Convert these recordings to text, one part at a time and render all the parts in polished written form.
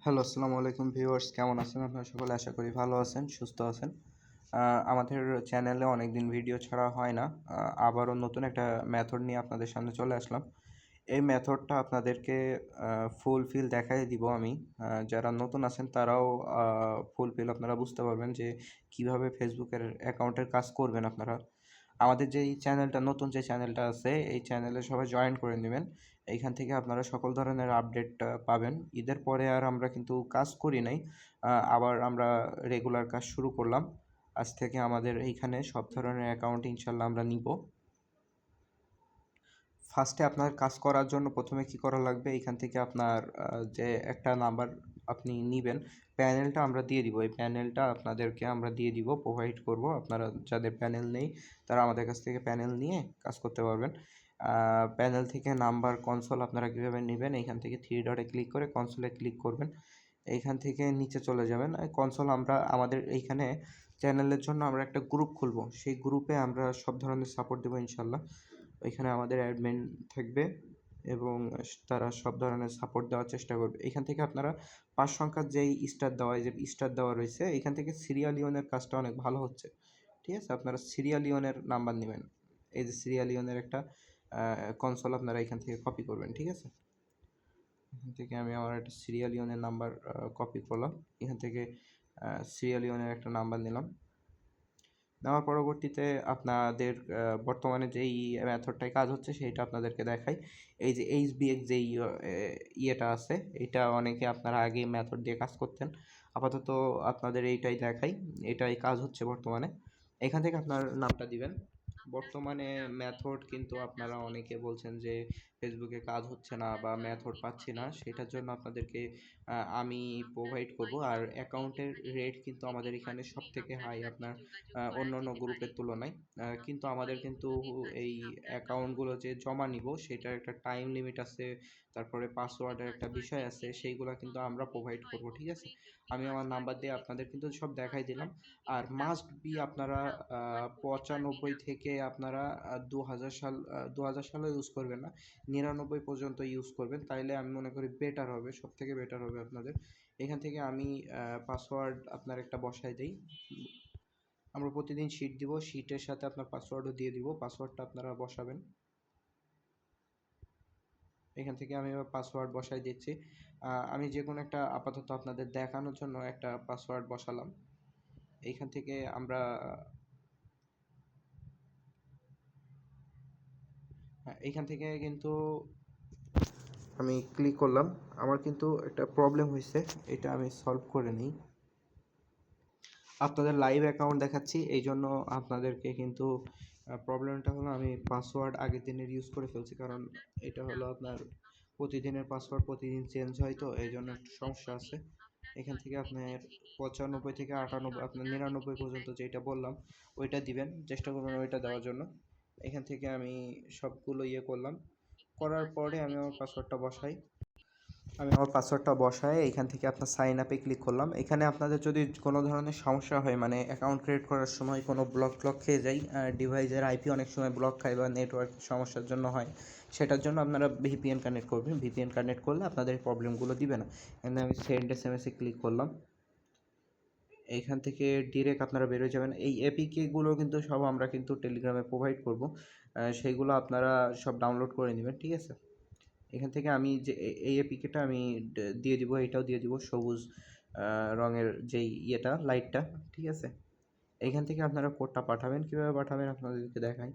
Hello, আসসালামু আলাইকুম viewers, কেমন আছেন আপনারা সকলে? আশা করি ভালো আছেন, সুস্থ আছেন। আমাদের চ্যানেলে অনেকদিন ভিডিও ছাড়া হয় না। আবারও নতুন একটা মেথড নিয়ে আপনাদের সামনে চলে আসলাম। এই মেথডটা আপনাদেরকে ফুলফিল দেখাই দিব আমি। যারা নতুন আছেন তারাও ফুলফিল আপনারা বুঝতে পারবেন যে কীভাবে ফেসবুকের অ্যাকাউন্টের কাজ করবেন আপনারা। আমাদের যেই চ্যানেলটা, নতুন যে চ্যানেলটা আছে, এই চ্যানেলে সবাই জয়েন করে নেবেন। এইখান থেকে আপনারা সকল ধরনের আপডেট পাবেন। ঈদের পরে আর আমরা কিন্তু কাজ করি নাই। আবার আমরা রেগুলার কাজ শুরু করলাম। আজ থেকে আমাদের এইখানে সব ধরনের অ্যাকাউন্ট ইনশাল্লাহ আমরা নিব। ফার্স্টে আপনার কাজ করার জন্য প্রথমে কি করা লাগবে, এইখান থেকে আপনার যে একটা নাম্বার আপনি নিবেন, প্যানেলটা আমরা দিয়ে দিব। এই প্যানেলটা আপনাদেরকে আমরা দিয়ে দিব, প্রোভাইড করব। আপনারা যাদের প্যানেল নেই তারা আমাদের কাছ থেকে প্যানেল নিয়ে কাজ করতে পারবেন। প্যানেল থেকে নাম্বার কনসোল আপনারা কীভাবে নেবেন, এইখান থেকে থ্রি ডটে ক্লিক করে কনসোলে ক্লিক করবেন। এইখান থেকে নিচে চলে যাবেন। কনসোল আমরা আমাদের এইখানে চ্যানেলের জন্য আমরা একটা গ্রুপ খুলব। সেই গ্রুপে আমরা সব ধরনের সাপোর্ট দেবো ইনশাল্লাহ। এখানে আমাদের অ্যাডমিন থাকবে এবং তারা সব ধরনের সাপোর্ট দেওয়ার চেষ্টা করবে। এখান থেকে আপনারা ৫ সংখ্যার যেই স্টার দেওয়া, এই যে স্টার দেওয়া রয়েছে, এখান থেকে সিরিয়াল ইয়নের কাজটা অনেক ভালো হচ্ছে। ঠিক আছে? আপনারা সিরিয়াল ইয়নের নাম্বার নেবেন। এই যে সিরিয়াল ইয়নের একটা কনসোল আপনারা এখান থেকে কপি করবেন। ঠিক আছে? এখান থেকে আমি আমার একটা সিরিয়াল ইয়নের নাম্বার কপি করলাম। এখান থেকে সিরিয়াল ইয়নের একটা নাম্বার নিলাম। নেওয়ার পরবর্তীতে আপনাদের বর্তমানে যেই মেথডটায় কাজ হচ্ছে সেইটা আপনাদেরকে দেখাই। এই যে HBX যেই ইয়েটা আছে, এটা অনেকে আপনারা আগে মেথড দিয়ে কাজ করতেন। আপাতত আপনাদের এইটাই দেখাই। এটাই কাজ হচ্ছে বর্তমানে। এখান থেকে আপনার নামটা দিবেন। বর্তমানে মেথড কিন্তু আপনারা অনেকে বলছেন যে ফেসবুকে কাজ হচ্ছে না বা মেথড পাচ্ছি না, সেটার জন্য আপনাদেরকে আমি প্রোভাইড করব। আর অ্যাকাউন্টের রেট কিন্তু আমাদের এখানে সবথেকে হাই আপনার অন্যান্য গ্রুপের তুলনায়। কিন্তু আমাদের কিন্তু এই অ্যাকাউন্টগুলো যে জমা নিব সেটার একটা টাইম লিমিট আছে, তারপরে পাসওয়ার্ডের একটা বিষয় আছে, সেইগুলো কিন্তু আমরা প্রোভাইড করব। ঠিক আছে? আমি আমার নাম্বার দিয়ে আপনাদের কিন্তু সব দেখাই দিলাম। আর মাস্ট বি আপনারা ৯৫ থেকে আপনারা ২০০০ সালে ইউজ করবেন না, ৯৯ পর্যন্ত ইউজ করবেন। তাইলে আমি মনে করি বেটার হবে, সবথেকে বেটার হবে আপনাদের। এখান থেকে আমি পাসওয়ার্ড আপনার একটা বসায় দেই। আমরা প্রতিদিন শিট দিব, শিটের সাথে আপনার পাসওয়ার্ডও দিয়ে দিব। পাসওয়ার্ডটা আপনারা বসাবেন। এখান থেকে আমি এবার পাসওয়ার্ড বসাই দিচ্ছি। আমি যে কোনো একটা আপাতত আপনাদের দেখানোর জন্য একটা পাসওয়ার্ড বসালাম। এইখান থেকে আমরা এইখান থেকে কিন্তু আমি ক্লিক করলাম। আমার কিন্তু একটা প্রবলেম হয়েছে, এটা আমি সলভ করে নিই। আপনাদের লাইভ অ্যাকাউন্ট দেখাচ্ছি, এই জন্য আপনাদেরকে কিন্তু প্রবলেমটা হলো আমি পাসওয়ার্ড আগের দিনের ইউজ করে ফেলছি, কারণ এটা হলো আপনার প্রতিদিনের পাসওয়ার্ড, প্রতিদিন চেঞ্জ হয়, তো এই জন্য একটু সমস্যা আছে। এখান থেকে আপনার ৯৫ থেকে ৯৮ আপনার ৯৯ পর্যন্ত যেটা বললাম ওইটা দিবেন, চেষ্টা করবেন ওইটা দেওয়ার জন্য। এখান থেকে আমি সবগুলো ইয়ে করলাম, করার পরে আমি আমার পাসওয়ার্ডটা বসাই। আমি আমার পাসওয়ার্ডটা বসায় এইখান থেকে আপনার সাইন আপে ক্লিক করলাম। এখানে আপনাদের যদি কোনো ধরনের সমস্যা হয়, মানে অ্যাকাউন্ট ক্রিয়েট করার সময় কোনো ব্লক খেয়ে যায়, ডিভাইসের আইপি অনেক সময় ব্লক খায় বা নেটওয়ার্ক সমস্যার জন্য হয়, সেটার জন্য আপনারা ভিপিএন কানেক্ট করবেন। ভিপিএন কানেক্ট করলে আপনাদের এই প্রবলেমগুলো দিবে না। এখানে আমি সেন্ড এসএমএসে ক্লিক করলাম। এইখান থেকে ডিরেক্ট আপনারা বেরোয় যাবেন। এই এপিকেগুলো কিন্তু সব আমরা কিন্তু টেলিগ্রামে প্রোভাইড করব, সেইগুলো আপনারা সব ডাউনলোড করে নেবেন। ঠিক আছে? এখান থেকে আমি যে এই এপিকেটা আমি দিয়ে দিব, এটাও দিয়ে দিব, সবুজ রঙের যেই ইয়েটা, লাইটটা। ঠিক আছে? এইখান থেকে আপনারা কোডটা পাঠাবেন। কীভাবে পাঠাবেন আপনাদেরকে দেখাই।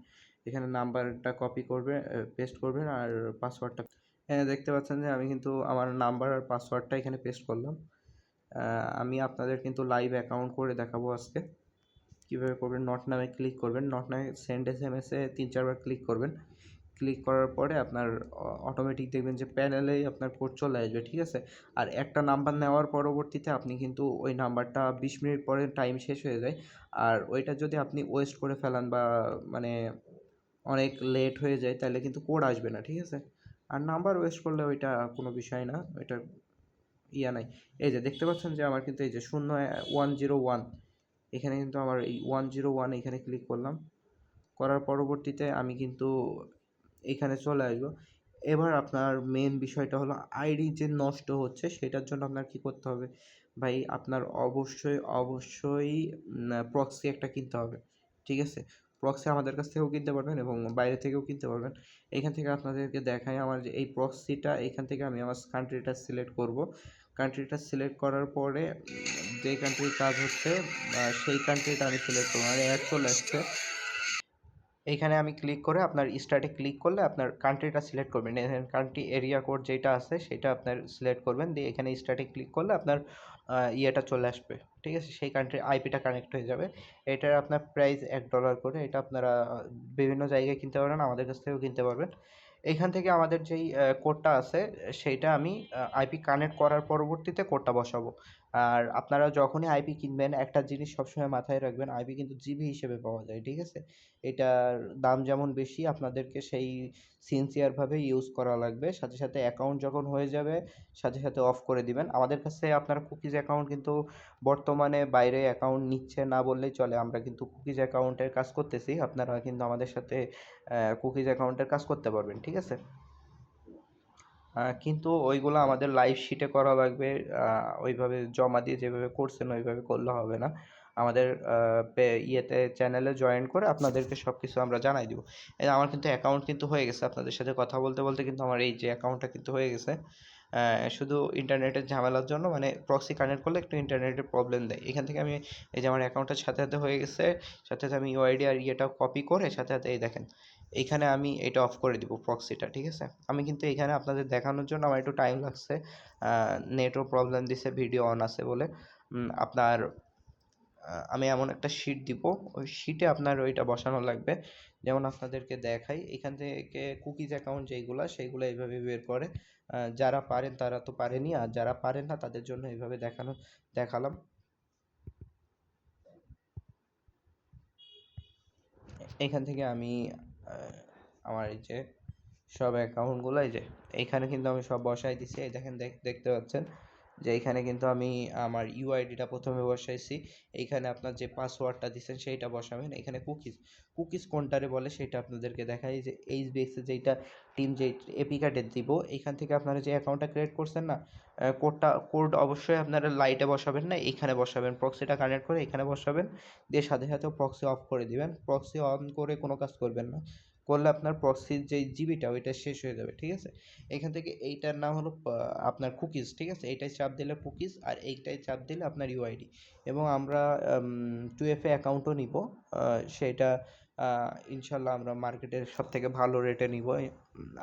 এখানে নাম্বারটা কপি করবে, পেস্ট করবেন, আর পাসওয়ার্ডটা, হ্যাঁ দেখতে পাচ্ছেন যে আমি কিন্তু আমার নাম্বার আর পাসওয়ার্ডটা এখানে পেস্ট করলাম। আমি আপনাদের কিন্তু লাইভ অ্যাকাউন্ট করে দেখাবো আজকে কীভাবে করবেন। নট নামে ক্লিক করবেন, নট নামে সেন্ড এসএমএসে ৩-৪ বার ক্লিক করবেন। ক্লিক করার পরে আপনার অটোমেটিক দেখবেন যে প্যানেলেই আপনার কোড চলে আসবে। ঠিক আছে? আর একটা নাম্বার নেওয়ার পরবর্তীতে আপনি কিন্তু ওই নাম্বারটা ২০ মিনিট পরে টাইম শেষ হয়ে যায়। আর ওইটা যদি আপনি ওয়েস্ট করে ফেলান বা মানে অনেক লেট হয়ে যায়, তাহলে কিন্তু কোড আসবে না। ঠিক আছে? আর নাম্বার ওয়েস্ট করলে ওইটা কোনো বিষয় না, ওইটা ইয়া নাই। এই যে দেখতে পাচ্ছেন যে আমার কিন্তু এই যে 0101, এখানে কিন্তু আমার এই 101 এখানে ক্লিক করলাম। করার পরবর্তীতে আমি কিন্তু এখানে চলে আসবো। এবার আপনার মেন বিষয়টা হলো আইডি যে নষ্ট হচ্ছে সেটার জন্য আপনার কি করতে হবে ভাই, আপনার অবশ্যই প্রক্সি একটা কিনতে হবে, ঠিক আছে? প্রক্সি আমাদের কাছ থেকেও কিনতে পারবেন এবং বাইরে থেকেও কিনতে পারবেন। এখান থেকে আপনাদেরকে দেখাই আমার যে এই প্রক্সিটা, এখান থেকে আমি আমার কান্ট্রিটা সিলেক্ট করব। কান্ট্রিটা সিলেক্ট করার পরে যে কান্ট্রির কাজ হচ্ছে সেই কান্ট্রিটা আমি সিলেক্ট করবো, মানে অ্যাড চলে আসছে। এইখানে আমি ক্লিক করে আপনার স্টার্টে ক্লিক করলে আপনার কান্ট্রিটা সিলেক্ট করবেন, এখানে কান্ট্রি এরিয়া কোড যেটা আছে সেটা আপনার সিলেক্ট করবেন, দিয়ে এখানে স্টার্টে ক্লিক করলে আপনার ইয়েটা চলে আসবে, ঠিক আছে? সেই কান্ট্রির আইপিটা কানেক্ট হয়ে যাবে। এটার আপনার প্রাইস $1 করে, এটা আপনারা বিভিন্ন জায়গায় কিনতে পারবেন, আমাদের কাছ থেকেও কিনতে পারবেন। এইখান থেকে আমাদের যেই কোডটা আছে সেইটা আমি আইপি কানেক্ট করার পরবর্তীতে কোডটা বসাবো। আর আপনারা যখনই আইপি কিনবেন একটা জিনিস সবসময় মাথায় রাখবেন, আইপি কিন্তু জিবি হিসেবে পাওয়া যায়, ঠিক আছে? এটার দাম যেমন বেশি, আপনাদেরকে সেই সিনসিয়ারভাবে ইউজ করা লাগবে। সাথে সাথে অ্যাকাউন্ট যখন হয়ে যাবে সাথে সাথে অফ করে দিবেন। আমাদের কাছে আপনারা কুকিজ অ্যাকাউন্ট কিন্তু বর্তমানে বাইরে অ্যাকাউন্ট নিচ্ছে না বললেই চলে, আমরা কিন্তু কুকিজ অ্যাকাউন্টের কাজ করতেছি, আপনারা কিন্তু আমাদের সাথে কুকিজ অ্যাকাউন্টের কাজ করতে পারবেন, ঠিক আছে? কিন্তু ওইগুলো আমাদের লাইভ শিটে করা লাগবে, ওইভাবে জমা দিয়ে যেভাবে করছেন ওইভাবে করলে হবে না। আমাদের ইয়েতে চ্যানেলে জয়েন করে আপনাদেরকে সব কিছু আমরা জানাই দিব। এই আমার কিন্তু অ্যাকাউন্ট কিন্তু হয়ে গেছে, আপনাদের সাথে কথা বলতে বলতে কিন্তু আমার এই যে অ্যাকাউন্টটা কিন্তু হয়ে গেছে। শুধু ইন্টারনেটের ঝামেলার জন্য, মানে প্রক্সি কানেক্ট করলে একটু ইন্টারনেটের প্রবলেম দেয়। এখান থেকে আমি এই যে আমার অ্যাকাউন্টের সাথে সাথে হয়ে গেছে, সাথে সাথে আমি ইউআইডি আর ইয়েটা কপি করে সাথে সাথে এই দেখেন এইখানে আমি এটা অফ করে দিব প্রক্সিটা, ঠিক আছে? আমি কিন্তু এখানে আপনাদের দেখানোর জন্য আমার একটু টাইম লাগছে, নেটও প্রবলেম দিছে ভিডিও অন আছে বলে। আপনার আমি এমন একটা শিট দিব, ওই শিটে আপনার ওইটা বসানো লাগবে। যেমন আপনাদেরকে দেখাই, এখান থেকে কুকিজ অ্যাকাউন্ট যেইগুলা সেইগুলো এইভাবে বের করে। যারা পারেন তারা তো পারেনই, আর যারা পারেন না তাদের জন্য এইভাবে দেখালাম। এখান থেকে আমি আমার এই যে সব অ্যাকাউন্টগুলো এই যে এইখানে কিন্তু আমি সব বসাই দিছি, এই দেখেন দেখতে পাচ্ছেন যে এইখানে কিন্তু আমি আমার ইউআইডিটা প্রথমে বসাইছি। এইখানে আপনার যে পাসওয়ার্ডটা দিচ্ছেন সেইটা বসাবেন। এখানে কুকিজ কোনটারে বলে সেটা আপনাদেরকে দেখাই, যে এইচবিএক্স যেইটা টিম যে এপি কার্ডে দিব, এইখান থেকে আপনারা যে অ্যাকাউন্টটা ক্রিয়েট করছেন না, কোড অবশ্যই আপনারা লাইটে বসাবেন না, এইখানে বসাবেন, প্রক্সিটা কানেক্ট করে এখানে বসাবেন, দিয়ে সাথে সাথে প্রক্সি অফ করে দিবেন। প্রক্সি অন করে কোনো কাজ করবেন না, করলে আপনার প্রক্সির যে জিবিটা ওইটা শেষ হয়ে যাবে, ঠিক আছে? এখান থেকে এইটার নাম হলো আপনার কুকিজ, ঠিক আছে? এইটাই চাপ দিলে কুকিজ, আর এইটাই চাপ দিলে আপনার ইউআইডি। এবং আমরা 2FA অ্যাকাউন্টও নিব, সেটা ইনশাল্লাহ আমরা মার্কেটের সব থেকে ভালো রেটে নিব।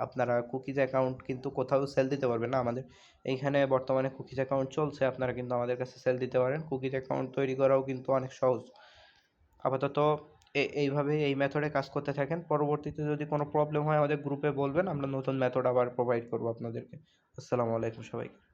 আপনারা কুকিজ অ্যাকাউন্ট কিন্তু কোথাও সেল দিতে পারবেন না, আমাদের এইখানে বর্তমানে কুকিজ অ্যাকাউন্ট চলছে, আপনারা কিন্তু আমাদের কাছে সেল দিতে পারেন। কুকিজ অ্যাকাউন্ট তৈরি করাও কিন্তু অনেক সহজ। আপাতত এইভাবে এই মেথডে কাজ করতে থাকেন, পরবর্তীতে যদি কোনো প্রবলেম হয় আমাদের গ্রুপে বলবেন, আমরা নতুন মেথড আবার প্রোভাইড করবো আপনাদেরকে। আসসালামু আলাইকুম সবাইকে।